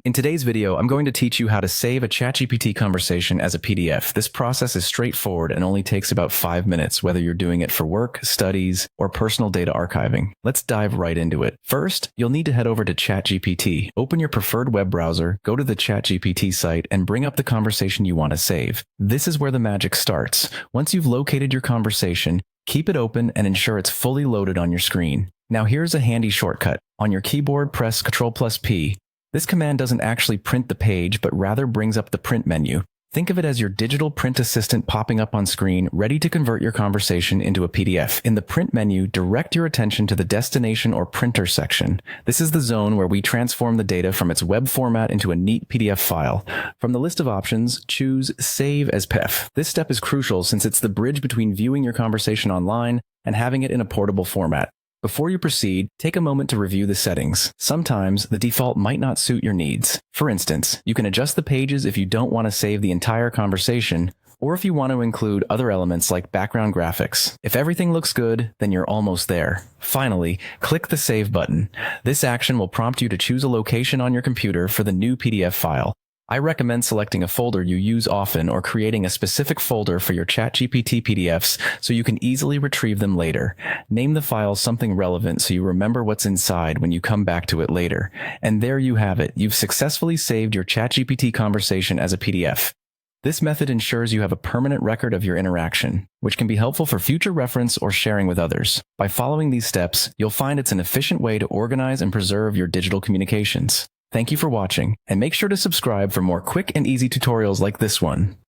In today's video, I'm going to teach you how to save a Chatgpt conversation as a PDF. This process is straightforward and only takes about 5 minutes, whether you're doing it for work, studies, or personal data archiving. Let's dive right into it. First, you'll need to head over to Chatgpt. Open your preferred web browser, go to the Chatgpt site, and bring up the conversation you want to save. This is where the magic starts. Once you've located your conversation, keep it open and ensure it's fully loaded on your screen. Now here's a handy shortcut. On your keyboard, press Ctrl+P. This command doesn't actually print the page, but rather brings up the print menu. Think of it as your digital print assistant popping up on screen, ready to convert your conversation into a PDF. In the print menu, direct your attention to the destination or printer section. This is the zone where we transform the data from its web format into a neat PDF file. From the list of options, choose Save as PDF. This step is crucial since it's the bridge between viewing your conversation online and having it in a portable format. Before you proceed, take a moment to review the settings. Sometimes the default might not suit your needs. For instance, you can adjust the pages if you don't want to save the entire conversation, or if you want to include other elements like background graphics. If everything looks good, then you're almost there. Finally, click the Save button. This action will prompt you to choose a location on your computer for the new PDF file. I recommend selecting a folder you use often or creating a specific folder for your Chatgpt PDFs so you can easily retrieve them later. Name the file something relevant so you remember what's inside when you come back to it later. And there you have it. You've successfully saved your Chatgpt conversation as a PDF. This method ensures you have a permanent record of your interaction, which can be helpful for future reference or sharing with others. By following these steps, you'll find it's an efficient way to organize and preserve your digital communications. Thank you for watching, and make sure to subscribe for more quick and easy tutorials like this one.